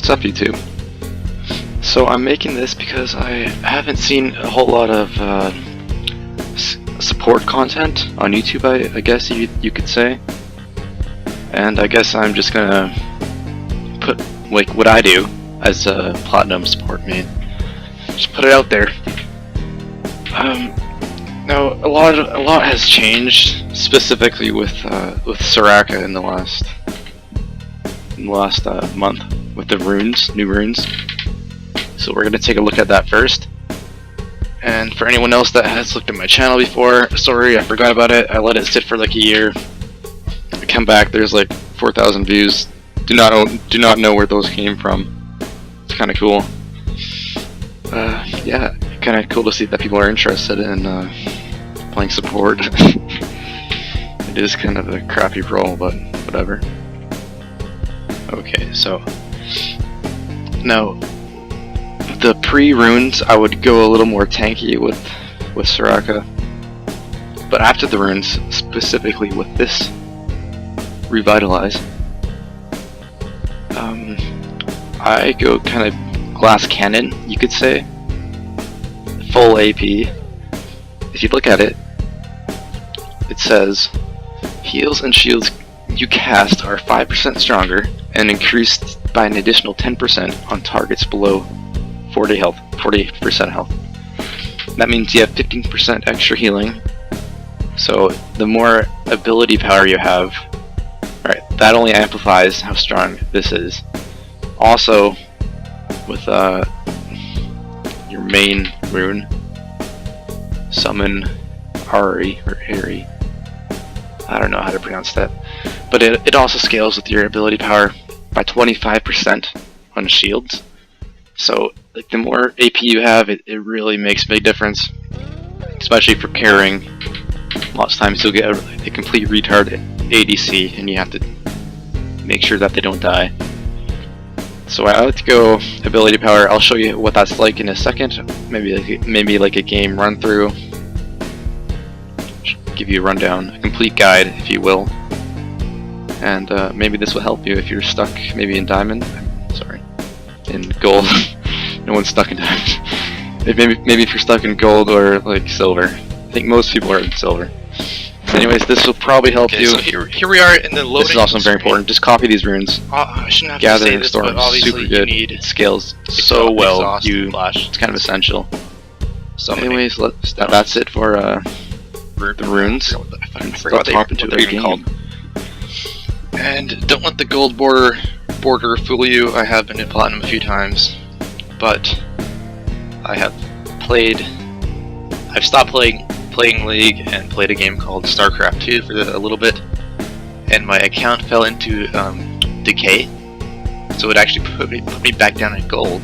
What's up, YouTube? So I'm making this because I haven't seen a whole lot of support content on YouTube, I guess you could say. And I guess I'm just gonna put like what I do as a platinum support main. Just put it out there. Now a lot has changed, specifically with Soraka in the last month with the runes, new runes. So we're gonna take a look at that first. And for anyone else that has looked at my channel before, sorry, I forgot about it. I let it sit for like a year. I come back, there's like 4,000 views. Do not know where those came from. It's kind of cool. Yeah, kind of cool to see that people are interested in playing support. It is kind of a crappy role, but whatever. Okay, so now the pre-runes I would go a little more tanky with Soraka, but after the runes, specifically with this revitalize, I go kind of glass cannon, you could say, full AP. If you look at it, it says heals and shields you cast are 5% stronger and increased by an additional 10% on targets below 40% health. That means you have 15% extra healing. So the more ability power you have, right, that only amplifies how strong this is. Also, with your main rune, summon Ari or Ari. I don't know how to pronounce that, but it also scales with your ability power by 25% on shields. So like the more AP you have, it really makes a big difference, especially for carrying. Lots of times you'll get a complete retard ADC and you have to make sure that they don't die. So I like to go ability power. I'll show you what that's like in a second. Maybe like a game run through. Give you a rundown, a complete guide, if you will. And maybe this will help you if you're stuck maybe in diamond. Sorry, in gold. No one's stuck in diamond. Maybe if you're stuck in gold or like silver. I think most people are in silver. Anyways, this will probably help you. So here we are in the loading. This is also very important. Just copy these runes. I shouldn't have Gather to say and this, store but them. obviously Super you good. need It scales so well. It's kind of essential. Anyways, that's it for the runes. Let's hop into the game. And don't let the gold border fool you. I have been in platinum a few times, but I've stopped playing League and played a game called StarCraft 2 for a little bit, and my account fell into decay, so it actually put me back down in gold,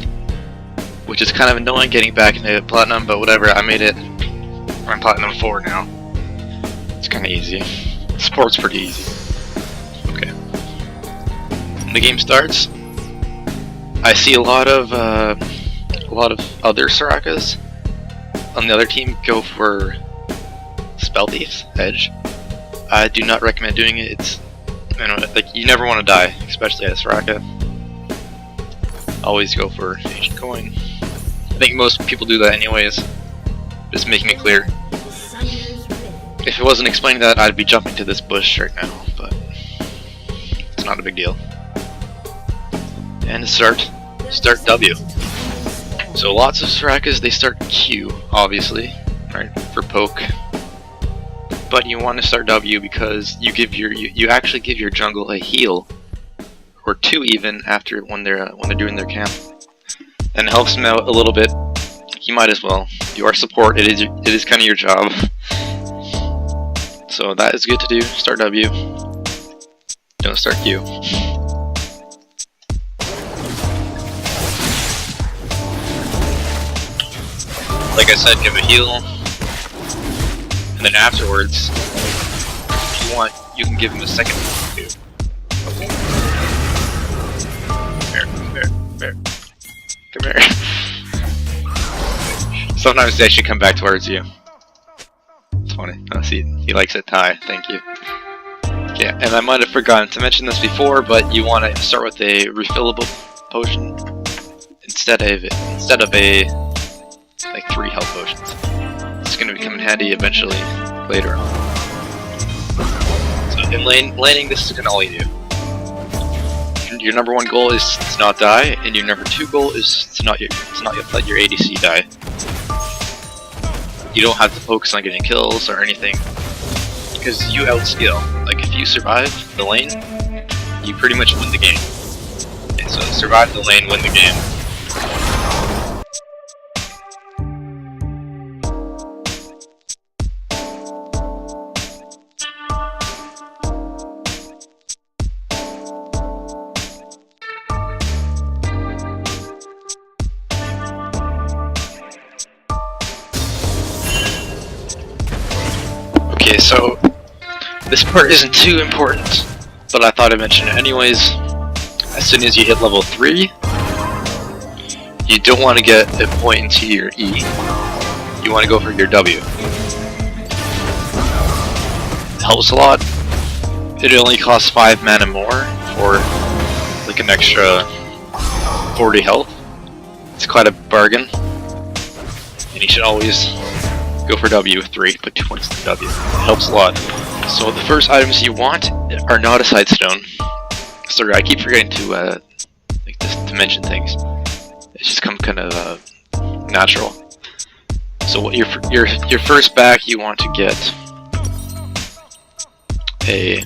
which is kind of annoying getting back into platinum, but whatever. I made it. I'm platinum 4 now. It's kind of easy. Support's pretty easy. Okay. When the game starts, I see a lot of other Sorakas on the other team go for Spell Thief's Edge. I do not recommend doing it. It's, like, you never want to die, especially as Soraka. Always go for Ancient Coin. I think most people do that anyways. Just making it clear. If it wasn't explaining that, I'd be jumping to this bush right now, but it's not a big deal. And start W. So lots of Sorakas, they start Q, obviously, right, for poke. But you want to start W because you actually give your jungle a heal, or two even after when they're doing their camp, and it helps them out a little bit. You might as well. You are support. It is kind of your job. So that is good to do. Start W. Don't start Q. Like I said, give a heal, and then afterwards, if you want, you can give him a second heal too. Okay. Come here. Sometimes they actually come back towards you. It's funny. Oh, see, he likes it. Ty, thank you. Okay, and I might have forgotten to mention this before, but you want to start with a refillable potion instead of a like 3 health potions. It's going to come in handy eventually later on. So in laning, this is going to all you do. Your number 1 goal is to not die, and your number 2 goal is to not let your ADC die. You don't have to focus on getting kills or anything, because you outskill. Like if you survive the lane, you pretty much win the game. Okay, so survive the lane, win the game. Okay, so this part isn't too important, but I thought I'd mention it anyways. As soon as you hit level 3, you don't want to get a point into your E. You want to go for your W. It helps a lot. It only costs 5 mana more for like an extra 40 health. It's quite a bargain. And you should always go for W with 3, put 2 points in W. It helps a lot. So the first items you want are not a sightstone. Sorry, I keep forgetting to like to mention things. It's just come kind of natural. So what your first back, you want to get a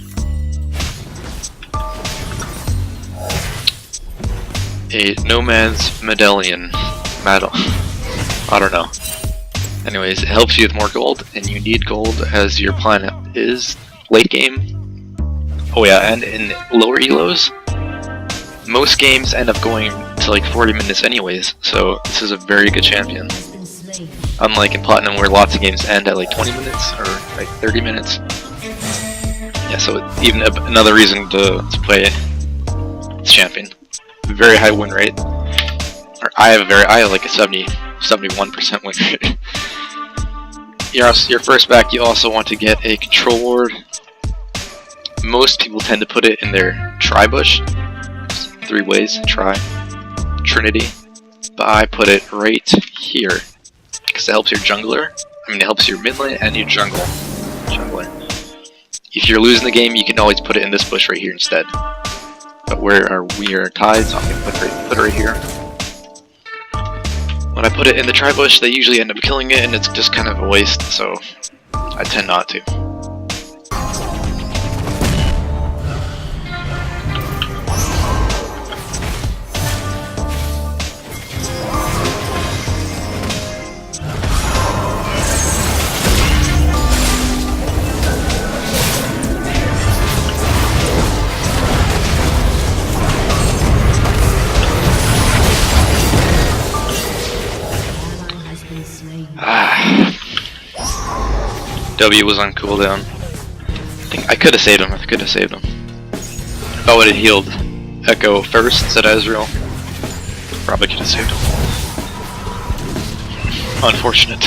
Nomad's Medallion. I don't know. Anyways, it helps you with more gold, and you need gold as your planet is late game. Oh yeah, and in lower elos, most games end up going to like 40 minutes anyways, so this is a very good champion. Unlike in Platinum where lots of games end at like 20 minutes or like 30 minutes. Yeah, so even another reason to play this champion. Very high win rate. Or I have like a 71% win rate. Your first back, you also want to get a control ward. Most people tend to put it in their tri-bush. 3 ways, try, Trinity. But I put it right here, because it helps your jungler. I mean, it helps your mid lane and your jungler. If you're losing the game, you can always put it in this bush right here instead. But we are tied, so I'm going to put it right here. When I put it in the tri-bush, they usually end up killing it, and it's just kind of a waste, so I tend not to. W was on cooldown. I think I could have saved him. If I would have healed Echo first instead of Ezreal, probably could have saved him. Unfortunate.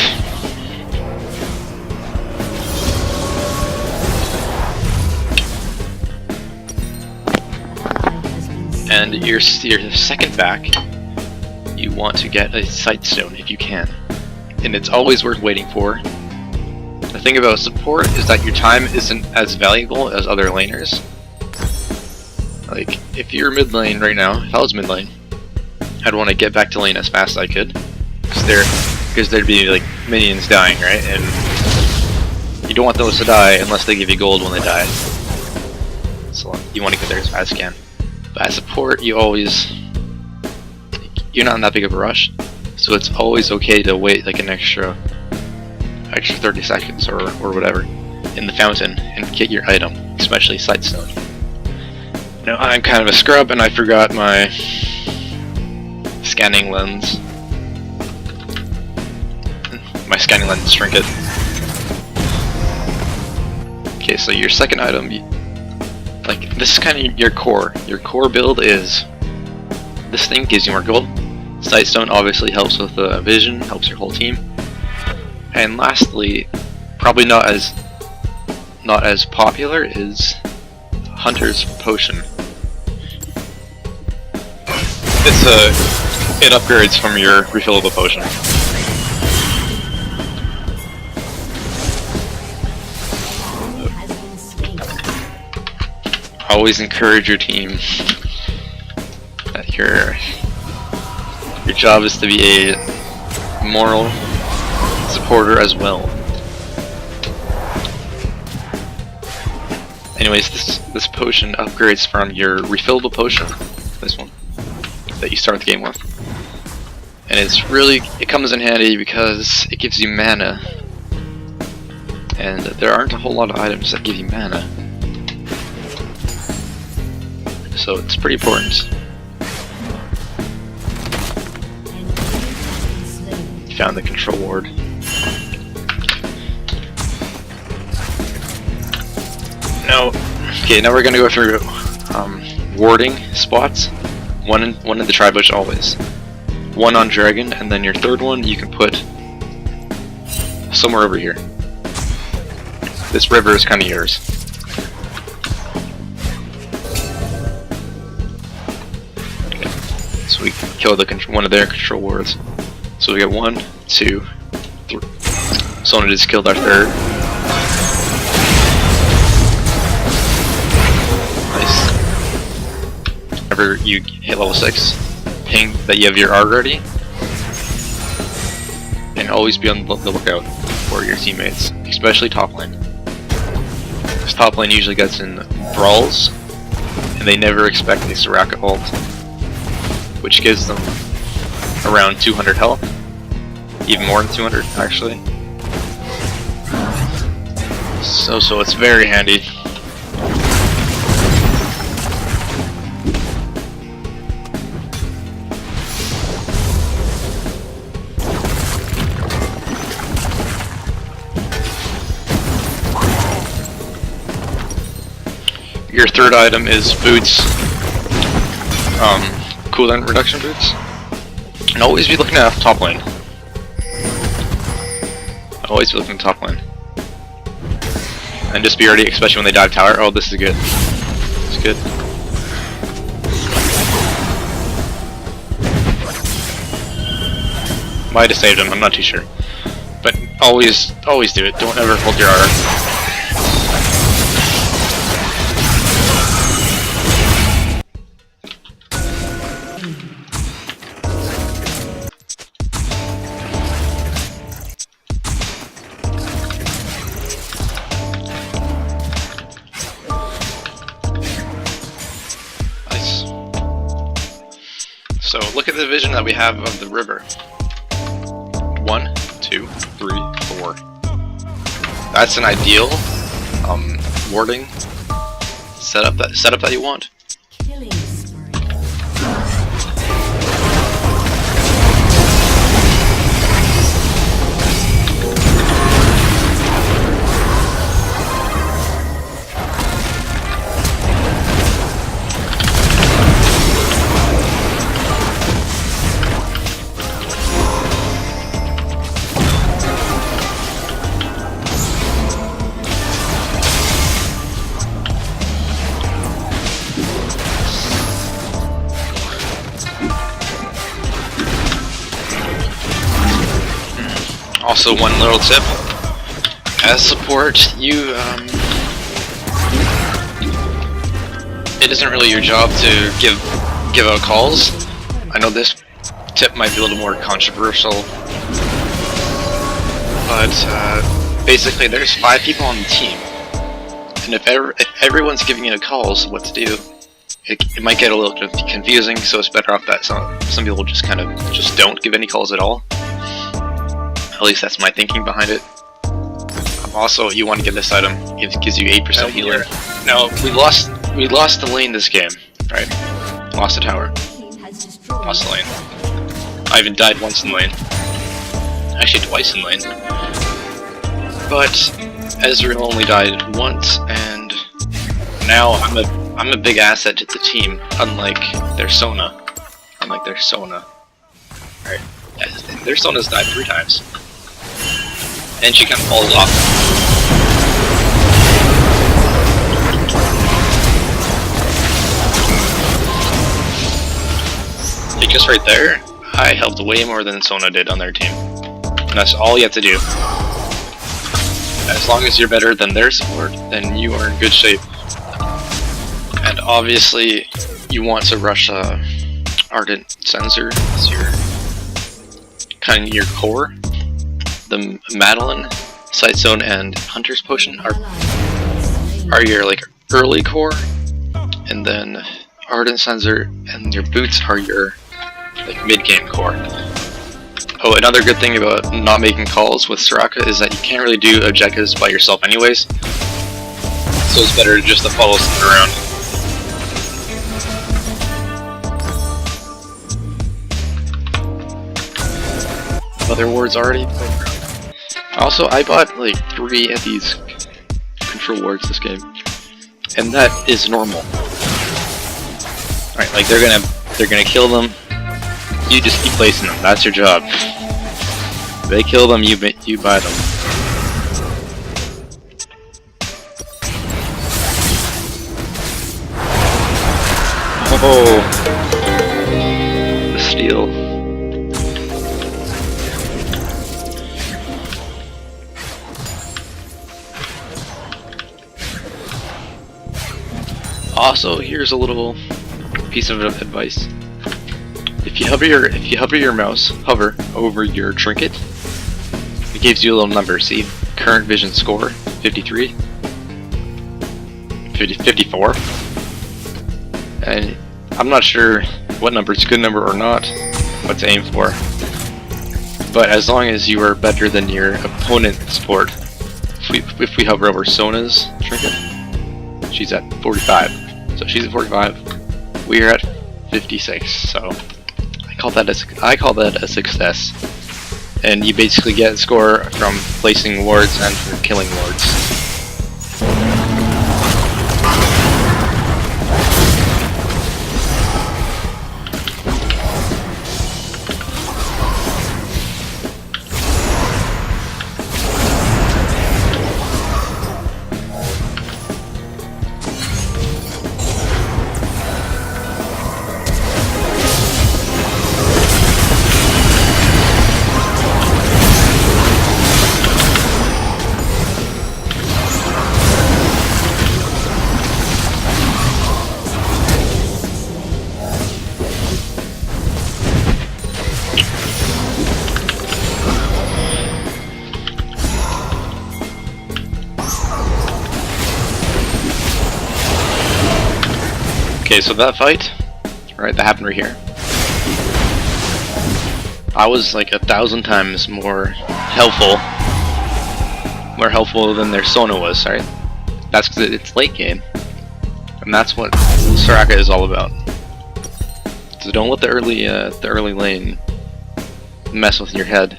And your second back, you want to get a Sightstone if you can. And it's always worth waiting for. The thing about support is that your time isn't as valuable as other laners. Like, if you're mid lane right now, if I was mid lane, I'd want to get back to lane as fast as I could. Because there'd be like minions dying, right? And you don't want those to die unless they give you gold when they die. So you want to get there as fast as you can. But as support, you're not in that big of a rush. So it's always okay to wait like an extra 30 seconds or whatever in the fountain and get your item, especially Sightstone. Now I'm kind of a scrub and I forgot my scanning lens. My scanning lens trinket. Okay, so your second item, like this is kind of your core. Your core build is this thing gives you more gold. Sightstone obviously helps with vision, helps your whole team. And lastly, probably not as popular, is Hunter's Potion. it upgrades from your refillable potion. Always encourage your team that your job is to be a moral supporter as well. Anyways, this potion upgrades from your refillable potion, this one, that you start the game with. And it comes in handy because it gives you mana. And there aren't a whole lot of items that give you mana. So it's pretty important. Found the control ward. Now we're gonna go through warding spots. One in the tri-bush always. One on dragon, and then your third one you can put somewhere over here. This river is kind of yours. Okay. So we kill one of their control wards. So we got 1, 2, 3. Someone just killed our third. Nice. Whenever you hit level 6, ping that you have your R ready. And always be on the lookout for your teammates, especially top lane. Because top lane usually gets in brawls, and they never expect the Soraka ult, which gives them around 200 health, even more than 200 actually. So it's very handy. Your third item is boots, cooldown reduction boots. And always be looking at top lane. Always be looking at top lane. And just be ready, especially when they dive tower. Oh, this is good. It's good. Might have saved him, I'm not too sure. But always do it. Don't ever hold your R. So look at the vision that we have of the river. 1, 2, 3, 4. That's an ideal warding setup that you want. Also, one little tip: as support, it isn't really your job to give out calls. I know this tip might be a little more controversial, but basically, there's 5 people on the team, and if everyone's giving you calls, what to do, it might get a little confusing. So it's better off that some people just don't give any calls at all. At least that's my thinking behind it. Also, you want to get this item. It gives you 8% healing. No, we lost the lane this game, right? Lost the tower. Lost the lane. I even died once in lane. Actually, twice in lane. But Ezreal only died once, and now I'm a big asset to the team. Unlike their Sona. Right? Their Sona's died 3 times. And she kind of falls off. Like just right there, I helped way more than Sona did on their team. And that's all you have to do. As long as you're better than their support, then you are in good shape. And obviously, you want to rush Ardent Sensor as your kind of your core. The Madeline, Sight Zone, and Hunter's Potion are your like early core, and then Ardent Sensor and your boots are your like mid-game core. Oh, another good thing about not making calls with Soraka is that you can't really do objectives by yourself anyways, so it's better just to follow someone around. Other wards already played around. Also, I bought like 3 of these control wards this game, and that is normal. Alright, like they're gonna kill them. You just keep placing them. That's your job. They kill them, you buy them. Oh, the steal. Also, here's a little piece of advice. If you hover your mouse over your trinket, it gives you a little number. See, current vision score 53, 54, and I'm not sure what number is a good number or not, what to aim for. But as long as you are better than your opponent's support, if we hover over Sona's trinket, she's at 45. So she's at 45. We're at 56. So I call that a success. And you basically get a score from placing wards and from killing wards. Okay, so that fight, right, that happened right here. I was like 1,000 times more helpful than their Sona was, right? That's because it's late game, and that's what Soraka is all about. So don't let the early lane mess with your head,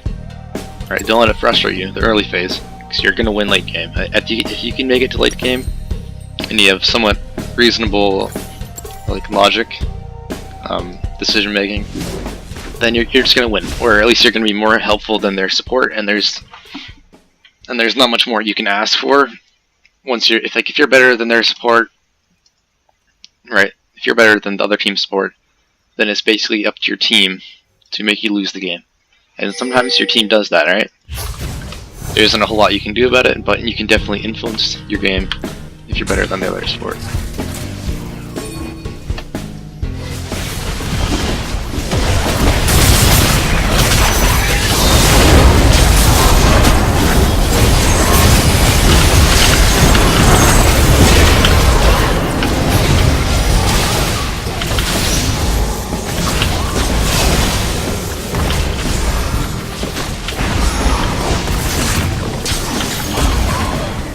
right? Don't let it frustrate you, the early phase, because you're gonna win late game. If you can make it to late game, and you have somewhat reasonable like logic, decision making, then you're just gonna win, or at least you're gonna be more helpful than their support. And there's not much more you can ask for once if you're better than their support, right? If you're better than the other team's support, then it's basically up to your team to make you lose the game. And sometimes your team does that, right? There isn't a whole lot you can do about it, but you can definitely influence your game if you're better than the other support.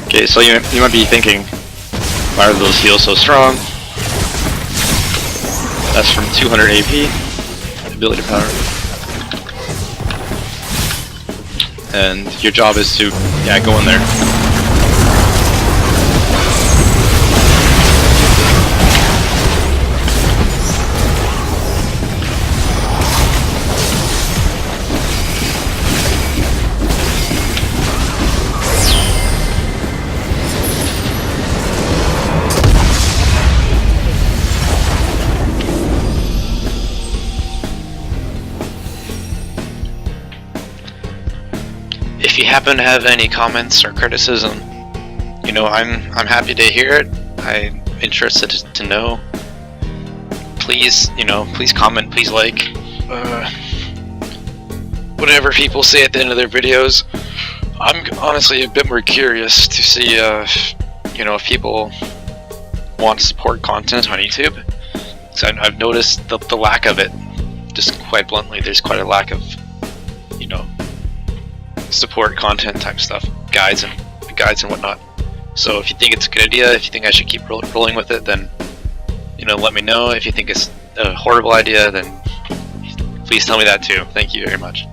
Okay, so you might be thinking, why are those heals so strong? That's from 200 AP, ability power. And your job is to, yeah, go in there. if you happen to have any comments or criticism, you know, I'm happy to hear it. I'm interested to know. Please, you know, please comment, please like. Whatever people say at the end of their videos, I'm honestly a bit more curious to see, you know, if people want to support content on YouTube. So I've noticed the lack of it. Just quite bluntly, there's quite a lack of, you know, support content type stuff, guides and whatnot. So if you think it's a good idea, if you think I should keep rolling with it, then, you know, let me know. If you think it's a horrible idea, then please tell me that too. Thank you very much.